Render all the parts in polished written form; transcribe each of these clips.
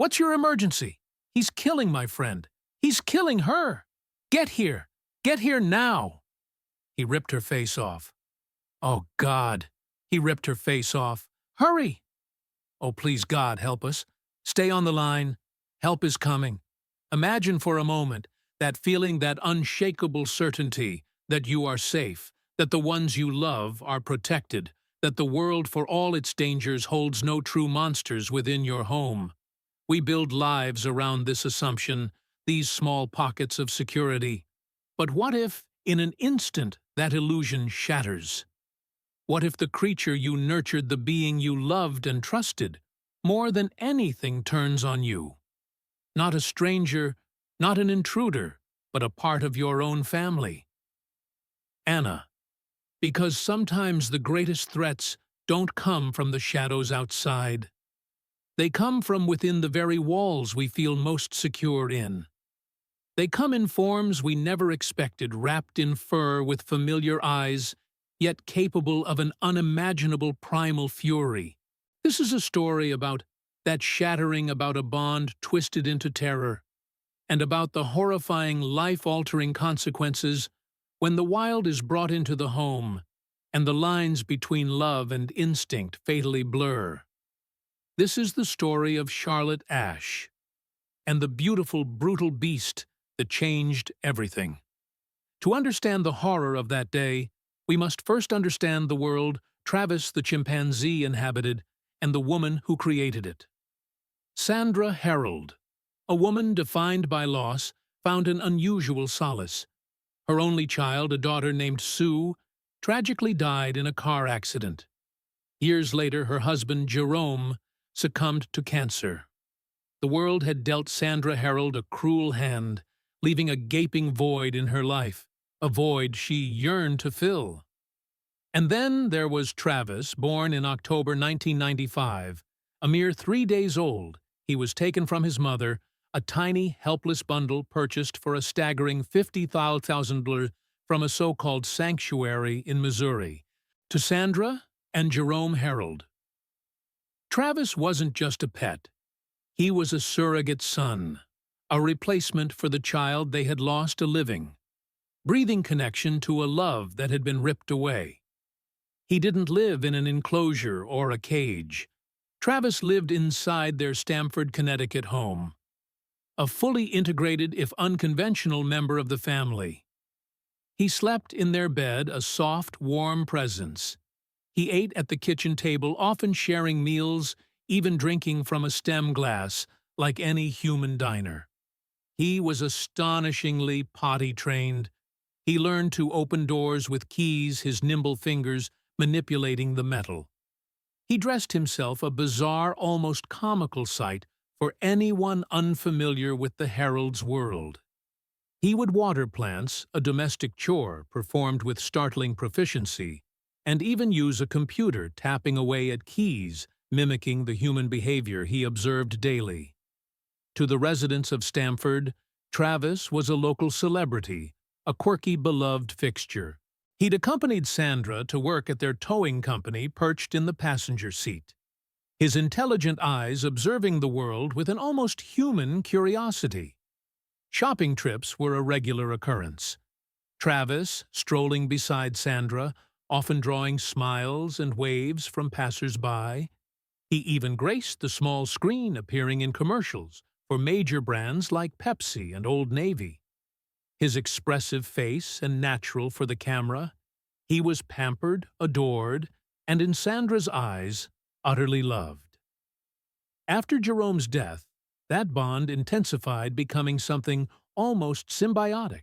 What's your emergency? He's killing my friend. He's killing her. Get here. Get here now. He ripped her face off. Oh, God. He ripped her face off. Hurry. Oh, please, God, help us. Stay on the line. Help is coming. Imagine for a moment that feeling, that unshakable certainty that you are safe, that the ones you love are protected, that the world, for all its dangers, holds no true monsters within your home. We build lives around this assumption, these small pockets of security. But what if, in an instant, that illusion shatters? What if the creature you nurtured, the being you loved and trusted, more than anything turns on you? Not a stranger, not an intruder, but a part of your own family. Anna. Because sometimes the greatest threats don't come from the shadows outside. They come from within the very walls we feel most secure in. They come in forms we never expected, wrapped in fur with familiar eyes, yet capable of an unimaginable primal fury. This is a story about that shattering, about a bond twisted into terror, and about the horrifying, life-altering consequences when the wild is brought into the home and the lines between love and instinct fatally blur. This is the story of Charlotte Ashe and the beautiful, brutal beast that changed everything. To understand the horror of that day, we must first understand the world Travis the chimpanzee inhabited and the woman who created it. Sandra Herold, a woman defined by loss, found an unusual solace. Her only child, a daughter named Sue, tragically died in a car accident. Years later, her husband, Jerome, succumbed to cancer. The world had dealt Sandra Herold a cruel hand, leaving a gaping void in her life, a void she yearned to fill. And then there was Travis, born in October 1995. A mere 3 days old, he was taken from his mother, a tiny, helpless bundle purchased for a staggering $50,000 from a so-called sanctuary in Missouri, to Sandra and Jerome Herold. Travis wasn't just a pet. He was a surrogate son, a replacement for the child they had lost a living, breathing connection to a love that had been ripped away. He didn't live in an enclosure or a cage. Travis lived inside their Stamford, Connecticut home, a fully integrated, if unconventional, member of the family. He slept in their bed, a soft, warm presence. He ate at the kitchen table, often sharing meals, even drinking from a stem glass, like any human diner. He was astonishingly potty-trained. He learned to open doors with keys, his nimble fingers manipulating the metal. He dressed himself, a bizarre, almost comical sight for anyone unfamiliar with the Herold's world. He would water plants, a domestic chore performed with startling proficiency, and even use a computer, tapping away at keys, mimicking the human behavior he observed daily. To the residents of Stamford, Travis was a local celebrity, a quirky, beloved fixture. He'd accompanied Sandra to work at their towing company, perched in the passenger seat, his intelligent eyes observing the world with an almost human curiosity. Shopping trips were a regular occurrence. Travis, strolling beside Sandra, often drawing smiles and waves from passers-by. He even graced the small screen, appearing in commercials for major brands like Pepsi and Old Navy. His expressive face and natural for the camera, he was pampered, adored, and in Sandra's eyes, utterly loved. After Jerome's death, that bond intensified, becoming something almost symbiotic.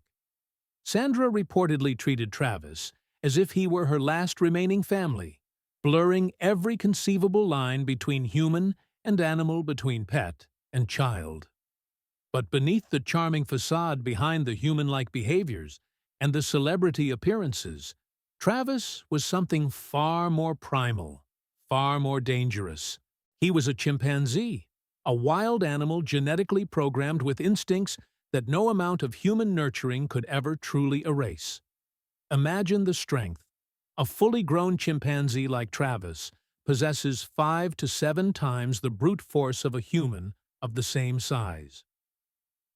Sandra reportedly treated Travis as if he were her last remaining family, blurring every conceivable line between human and animal, between pet and child. But beneath the charming facade, behind the human-like behaviors and the celebrity appearances, Travis was something far more primal, far more dangerous. He was a chimpanzee, a wild animal genetically programmed with instincts that no amount of human nurturing could ever truly erase. Imagine the strength. A fully grown chimpanzee like Travis possesses 5 to 7 times the brute force of a human, of the same size.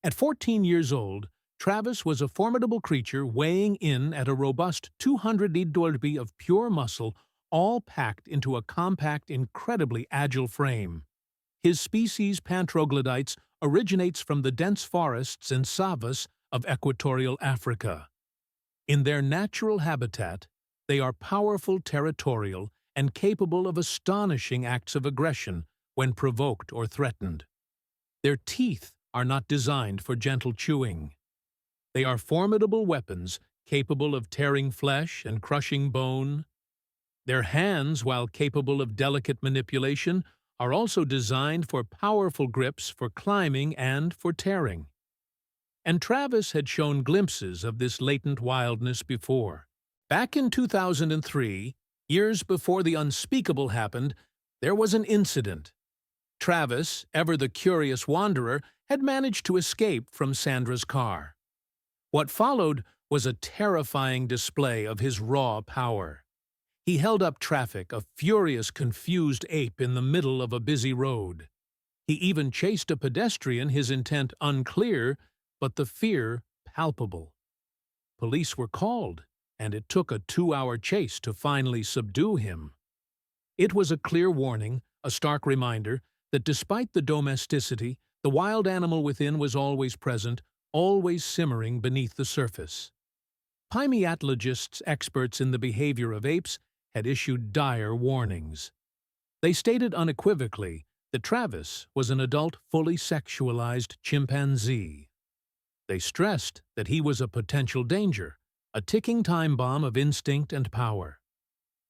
At 14 years old, Travis was a formidable creature weighing in at a robust 200 dolby of pure muscle, all packed into a compact, incredibly agile frame. His species, Pantroglodytes, originates from the dense forests and savas of equatorial Africa. In their natural habitat, they are powerful, territorial, and capable of astonishing acts of aggression when provoked or threatened. Their teeth are not designed for gentle chewing. They are formidable weapons capable of tearing flesh and crushing bone. Their hands, while capable of delicate manipulation, are also designed for powerful grips for climbing and for tearing. And Travis had shown glimpses of this latent wildness before. Back in 2003, years before the unspeakable happened, there was an incident. Travis, ever the curious wanderer, had managed to escape from Sandra's car. What followed was a terrifying display of his raw power. He held up traffic, a furious, confused ape in the middle of a busy road. He even chased a pedestrian, his intent unclear, but the fear palpable. Police were called, and it took a 2-hour chase to finally subdue him. It was a clear warning, a stark reminder, that despite the domesticity, the wild animal within was always present, always simmering beneath the surface. Primatologists, experts in the behavior of apes, had issued dire warnings. They stated unequivocally that Travis was an adult, fully sexualized chimpanzee. They stressed that he was a potential danger, a ticking time bomb of instinct and power.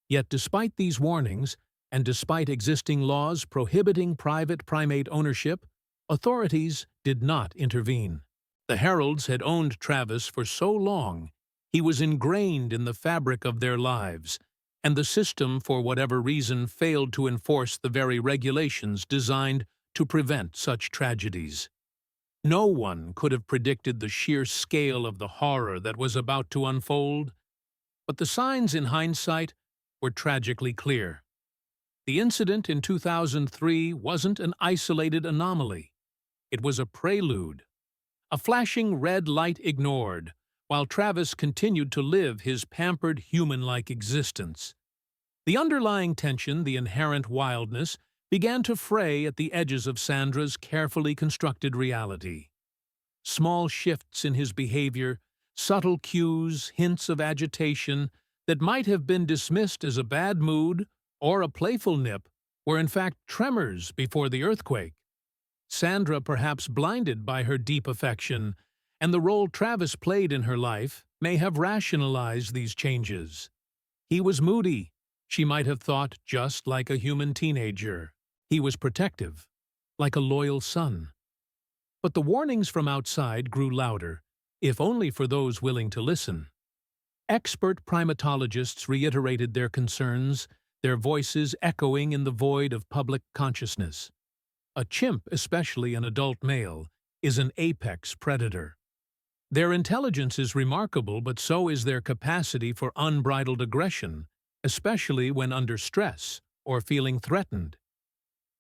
Yet despite these warnings, and despite existing laws prohibiting private primate ownership, authorities did not intervene. The Herolds had owned Travis for so long, he was ingrained in the fabric of their lives, and the system, for whatever reason, failed to enforce the very regulations designed to prevent such tragedies. No one could have predicted the sheer scale of the horror that was about to unfold, but the signs in hindsight were tragically clear. The incident in 2003 wasn't an isolated anomaly. It was a prelude, a flashing red light ignored, while Travis continued to live his pampered, human-like existence. The underlying tension, the inherent wildness, began to fray at the edges of Sandra's carefully constructed reality. Small shifts in his behavior, subtle cues, hints of agitation that might have been dismissed as a bad mood or a playful nip were in fact tremors before the earthquake. Sandra, perhaps blinded by her deep affection and the role Travis played in her life, may have rationalized these changes. He was moody, she might have thought, just like a human teenager. He was protective, like a loyal son. But the warnings from outside grew louder, if only for those willing to listen. Expert primatologists reiterated their concerns, their voices echoing in the void of public consciousness. A chimp, especially an adult male, is an apex predator. Their intelligence is remarkable, but so is their capacity for unbridled aggression, especially when under stress or feeling threatened.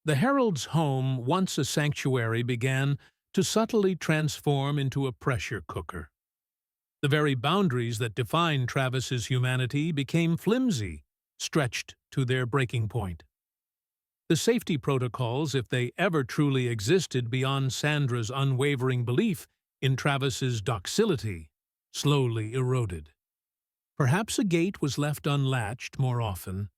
The Herold's home, once a sanctuary, began to subtly transform into a pressure cooker. The very boundaries that defined Travis's humanity became flimsy, stretched to their breaking point. The safety protocols, if they ever truly existed beyond Sandra's unwavering belief in Travis's docility, slowly eroded. Perhaps a gate was left unlatched more often.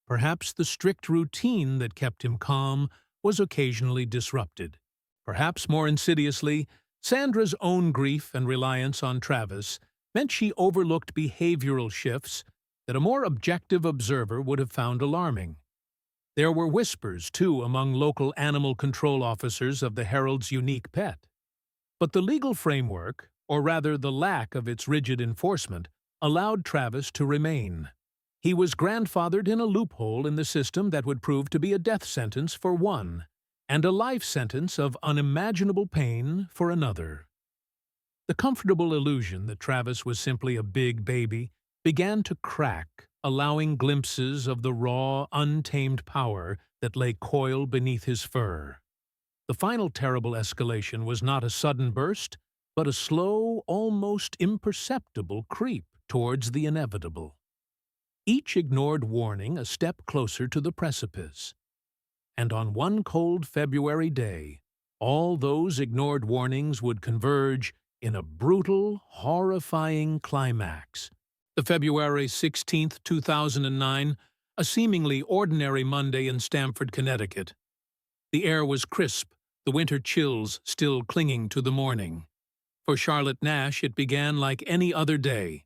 Perhaps the strict routine that kept him calm was occasionally disrupted. Perhaps more insidiously, Sandra's own grief and reliance on Travis meant she overlooked behavioral shifts that a more objective observer would have found alarming. There were whispers, too, among local animal control officers of the Herold's unique pet. But the legal framework, or rather the lack of its rigid enforcement, allowed Travis to remain. He was grandfathered in a loophole in the system that would prove to be a death sentence for one, and a life sentence of unimaginable pain for another. The comfortable illusion that Travis was simply a big baby began to crack, allowing glimpses of the raw, untamed power that lay coiled beneath his fur. The final terrible escalation was not a sudden burst, but a slow, almost imperceptible creep towards the inevitable. Each ignored warning a step closer to the precipice. And on one cold February day, all those ignored warnings would converge in a brutal, horrifying climax. The February 16th, 2009, a seemingly ordinary Monday in Stamford, Connecticut. The air was crisp, the winter chills still clinging to the morning. For Charlotte Nash, it began like any other day.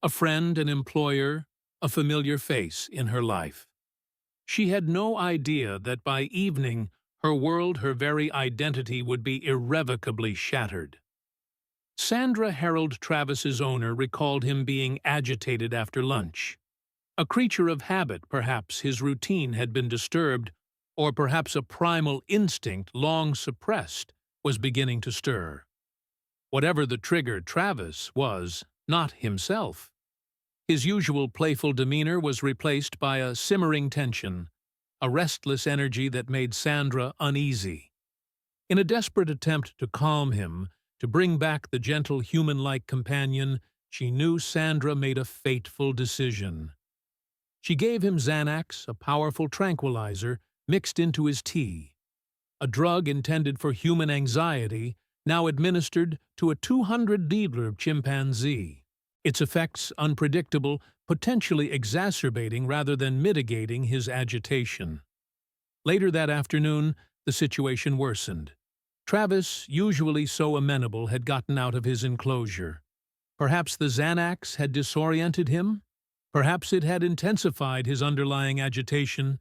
A friend, an employer, a familiar face in her life. She had no idea that by evening, her world, her very identity would be irrevocably shattered. Sandra Herold, Travis's owner, recalled him being agitated after lunch. A creature of habit, perhaps his routine had been disturbed, or perhaps a primal instinct long suppressed was beginning to stir. Whatever the trigger, Travis was not himself. His usual playful demeanor was replaced by a simmering tension, a restless energy that made Sandra uneasy. In a desperate attempt to calm him, to bring back the gentle human-like companion, she knew Sandra made a fateful decision. She gave him Xanax, a powerful tranquilizer, mixed into his tea. A drug intended for human anxiety, now administered to a 200-dealer chimpanzee. Its effects unpredictable, potentially exacerbating rather than mitigating his agitation. Later that afternoon, the situation worsened. Travis, usually so amenable, had gotten out of his enclosure. Perhaps the Xanax had disoriented him? Perhaps it had intensified his underlying agitation.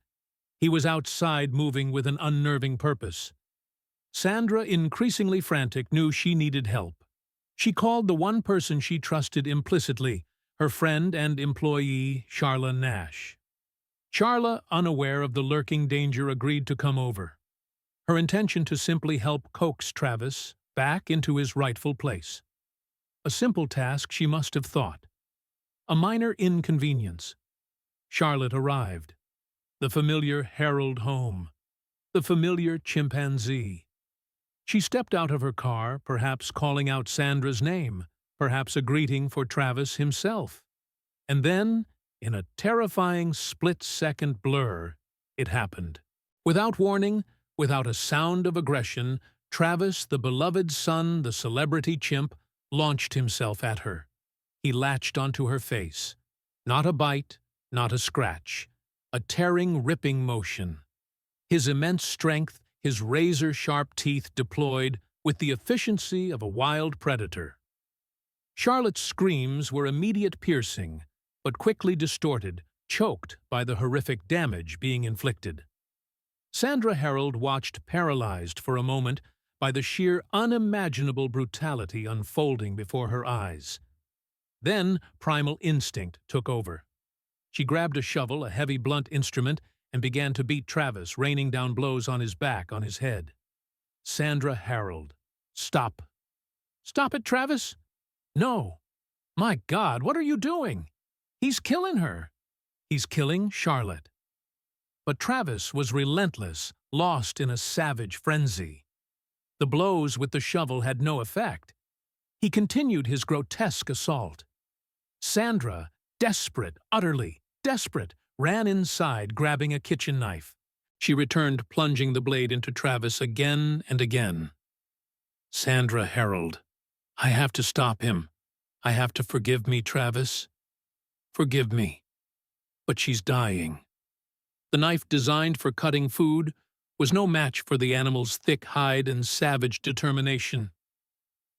He was outside, moving with an unnerving purpose. Sandra, increasingly frantic, knew she needed help. She called the one person she trusted implicitly, her friend and employee, Charla Nash. Charla, unaware of the lurking danger, agreed to come over. Her intention to simply help coax Travis back into his rightful place. A simple task, she must have thought. A minor inconvenience. Charlotte arrived. The familiar Herold home. The familiar chimpanzee. She stepped out of her car, perhaps calling out Sandra's name, perhaps a greeting for Travis himself. And then, in a terrifying split-second blur, it happened. Without warning, without a sound of aggression, Travis, the beloved son, the celebrity chimp, launched himself at her. He latched onto her face. Not a bite, not a scratch. A tearing, ripping motion. His immense strength, his razor-sharp teeth deployed with the efficiency of a wild predator. Charlotte's screams were immediate, piercing, but quickly distorted, choked by the horrific damage being inflicted. Sandra Herold watched paralyzed for a moment by the sheer unimaginable brutality unfolding before her eyes. Then primal instinct took over. She grabbed a shovel, a heavy blunt instrument, and began to beat Travis, raining down blows on his back, on his head. Sandra Herold. Stop. Stop it, Travis? No. My God, what are you doing? He's killing her. He's killing Charlotte. But Travis was relentless, lost in a savage frenzy. The blows with the shovel had no effect. He continued his grotesque assault. Sandra, desperate, utterly desperate, ran inside, grabbing a kitchen knife. She returned, plunging the blade into Travis again and again. Sandra Herold. I have to stop him. I have to forgive me, Travis. Forgive me. But she's dying. The knife designed for cutting food was no match for the animal's thick hide and savage determination.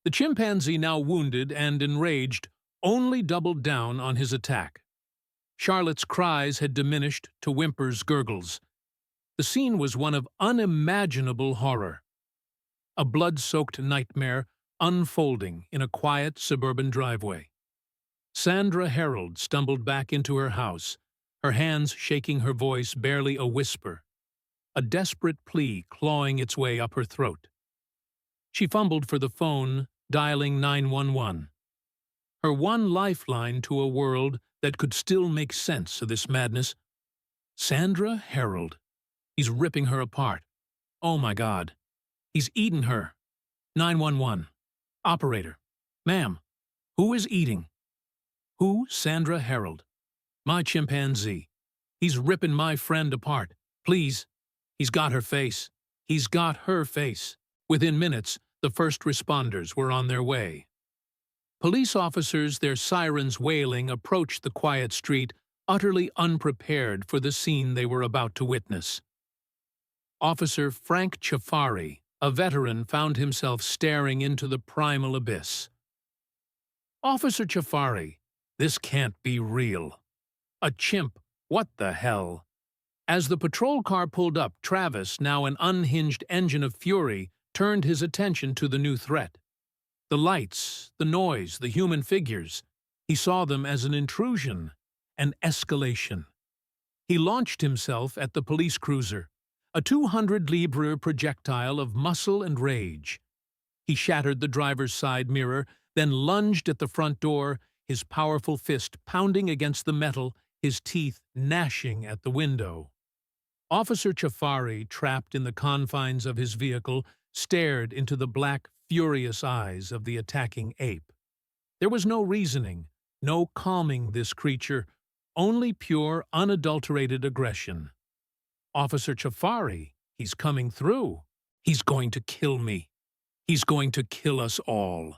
The chimpanzee, now wounded and enraged, only doubled down on his attack. Charlotte's cries had diminished to whimpers, gurgles. The scene was one of unimaginable horror. A blood-soaked nightmare unfolding in a quiet suburban driveway. Sandra Herold stumbled back into her house, her hands shaking, her voice barely a whisper, a desperate plea clawing its way up her throat. She fumbled for the phone, dialing 911. Her one lifeline to a world that could still make sense of this madness. Sandra Herold. He's ripping her apart. Oh my God. He's eaten her. 911. Operator. Ma'am, who is eating? Who? Sandra Herold. My chimpanzee. He's ripping my friend apart. Please. He's got her face. He's got her face. Within minutes, the first responders were on their way. Police officers, their sirens wailing, approached the quiet street, utterly unprepared for the scene they were about to witness. Officer Frank Chafari, a veteran, found himself staring into the primal abyss. Officer Chafari, this can't be real. A chimp, what the hell? As the patrol car pulled up, Travis, now an unhinged engine of fury, turned his attention to the new threat. The lights, the noise, the human figures. He saw them as an intrusion, an escalation. He launched himself at the police cruiser, a 200-libra projectile of muscle and rage. He shattered the driver's side mirror, then lunged at the front door, his powerful fist pounding against the metal, his teeth gnashing at the window. Officer Chafari, trapped in the confines of his vehicle, stared into the black, furious eyes of the attacking ape. There was no reasoning, no calming this creature, only pure, unadulterated aggression. Officer Chafari, he's coming through. He's going to kill me. He's going to kill us all.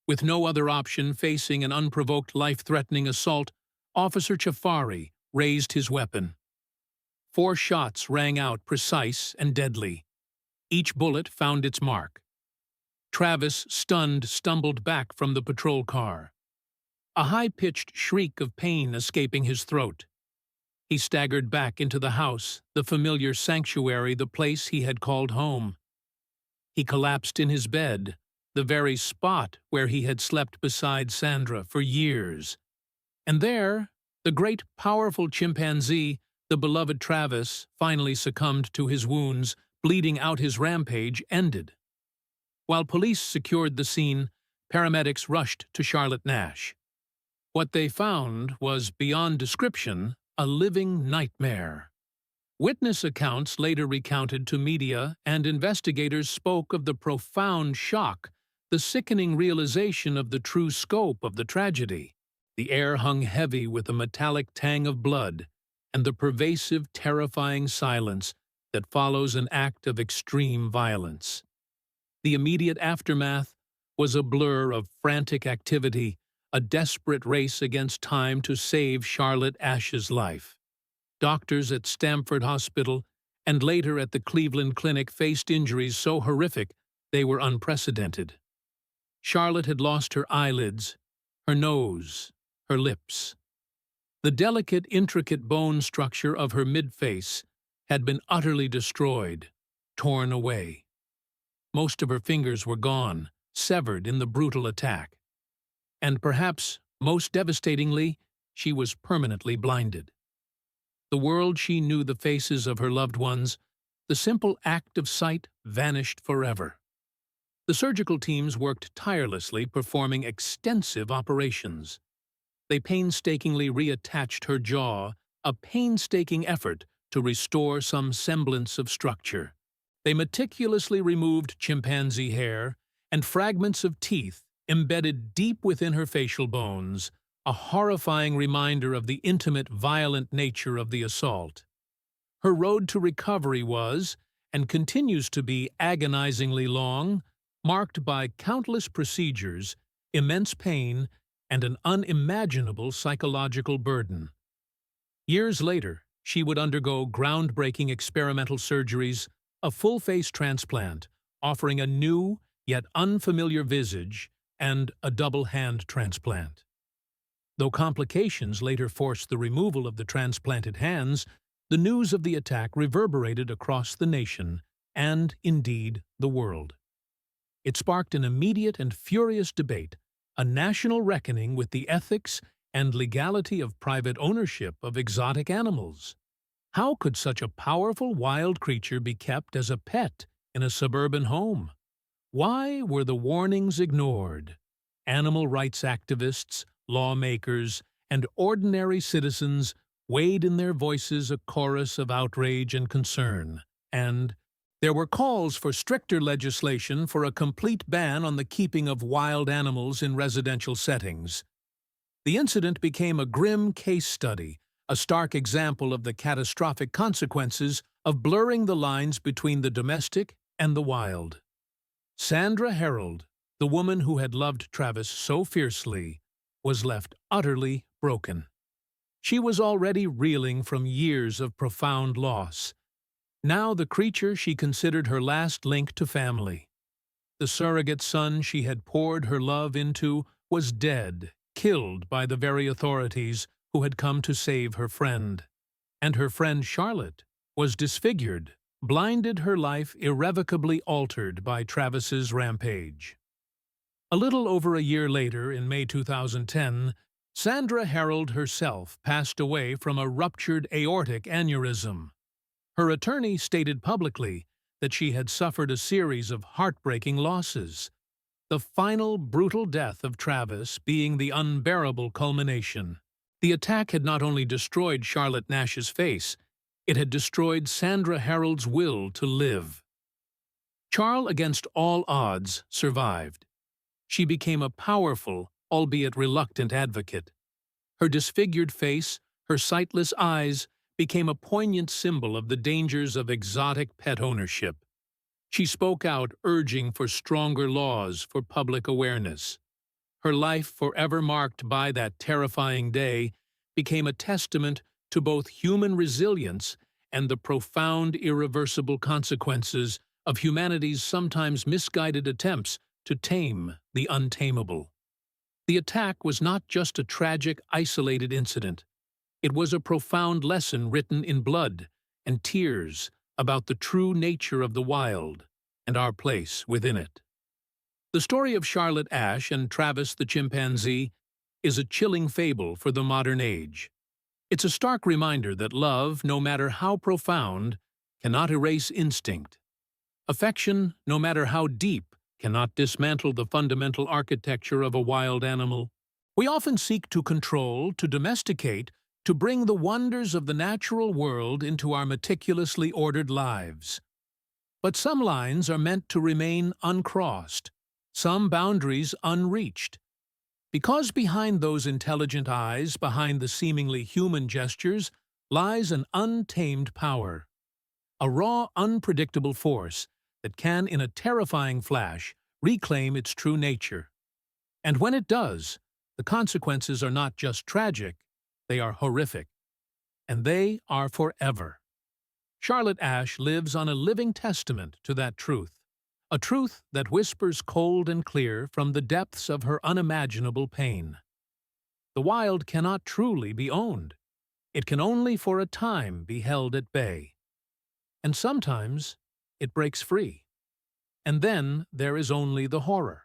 With no other option, facing an unprovoked, life-threatening assault, Officer Chafari raised his weapon. 4 shots rang out, precise and deadly. Each bullet found its mark. Travis, stunned, stumbled back from the patrol car, a high-pitched shriek of pain escaping his throat. He staggered back into the house, the familiar sanctuary, the place he had called home. He collapsed in his bed, the very spot where he had slept beside Sandra for years. And there, the great, powerful chimpanzee, the beloved Travis, finally succumbed to his wounds, bleeding out. His rampage ended. While police secured the scene, paramedics rushed to Charlotte Nash. What they found was, beyond description, a living nightmare. Witness accounts later recounted to media, and investigators spoke of the profound shock, the sickening realization of the true scope of the tragedy. The air hung heavy with a metallic tang of blood, and the pervasive, terrifying silence that follows an act of extreme violence. The immediate aftermath was a blur of frantic activity, a desperate race against time to save Charlotte Ash's life. Doctors at Stamford Hospital and later at the Cleveland Clinic faced injuries so horrific they were unprecedented. Charlotte had lost her eyelids, her nose, her lips. The delicate, intricate bone structure of her midface had been utterly destroyed, torn away. Most of her fingers were gone, severed in the brutal attack. And perhaps, most devastatingly, she was permanently blinded. The world she knew, the faces of her loved ones, the simple act of sight vanished forever. The surgical teams worked tirelessly, performing extensive operations. They painstakingly reattached her jaw, a painstaking effort to restore some semblance of structure. They meticulously removed chimpanzee hair and fragments of teeth embedded deep within her facial bones, a horrifying reminder of the intimate, violent nature of the assault. Her road to recovery was, and continues to be, agonizingly long, marked by countless procedures, immense pain, and an unimaginable psychological burden. Years later, she would undergo groundbreaking experimental surgeries, a full-face transplant, offering a new, yet unfamiliar visage, and a double-hand transplant. Though complications later forced the removal of the transplanted hands, the news of the attack reverberated across the nation and, indeed, the world. It sparked an immediate and furious debate, a national reckoning with the ethics and legality of private ownership of exotic animals. How could such a powerful wild creature be kept as a pet in a suburban home? Why were the warnings ignored? Animal rights activists, lawmakers, and ordinary citizens weighed in their voices a chorus of outrage and concern, and, There were calls for stricter legislation for a complete ban on the keeping of wild animals in residential settings. The incident became a grim case study, a stark example of the catastrophic consequences of blurring the lines between the domestic and the wild. Sandra Herold, the woman who had loved Travis so fiercely, was left utterly broken. She was already reeling from years of profound loss. Now the creature she considered her last link to family, the surrogate son she had poured her love into, was dead, killed by the very authorities who had come to save her friend. And her friend Charlotte was disfigured, blinded, her life irrevocably altered by Travis's rampage. A little over a year later, in May 2010, Sandra Herold herself passed away from a ruptured aortic aneurysm. Her attorney stated publicly that she had suffered a series of heartbreaking losses, the final brutal death of Travis being the unbearable culmination. The attack had not only destroyed Charlotte Nash's face, it had destroyed Sandra Herold's will to live. Charla, against all odds, survived. She became a powerful, albeit reluctant advocate. Her disfigured face, her sightless eyes, became a poignant symbol of the dangers of exotic pet ownership. She spoke out, urging for stronger laws for public awareness. Her life, forever marked by that terrifying day, became a testament to both human resilience and the profound, irreversible consequences of humanity's sometimes misguided attempts to tame the untamable. The attack was not just a tragic, isolated incident. It was a profound lesson written in blood and tears about the true nature of the wild and our place within it. The story of Charlotte Ashe and Travis the chimpanzee is a chilling fable for the modern age. It's a stark reminder that love, no matter how profound, cannot erase instinct. Affection, no matter how deep, cannot dismantle the fundamental architecture of a wild animal. We often seek to control, to domesticate, to bring the wonders of the natural world into our meticulously ordered lives. But some lines are meant to remain uncrossed, some boundaries unreached. Because behind those intelligent eyes, behind the seemingly human gestures, lies an untamed power. A raw, unpredictable force that can, in a terrifying flash, reclaim its true nature. And when it does, the consequences are not just tragic, they are horrific. And they are forever. Charlotte Ashe lives on a living testament to that truth, a truth that whispers cold and clear from the depths of her unimaginable pain. The wild cannot truly be owned. It can only for a time be held at bay. And sometimes it breaks free. And then there is only the horror.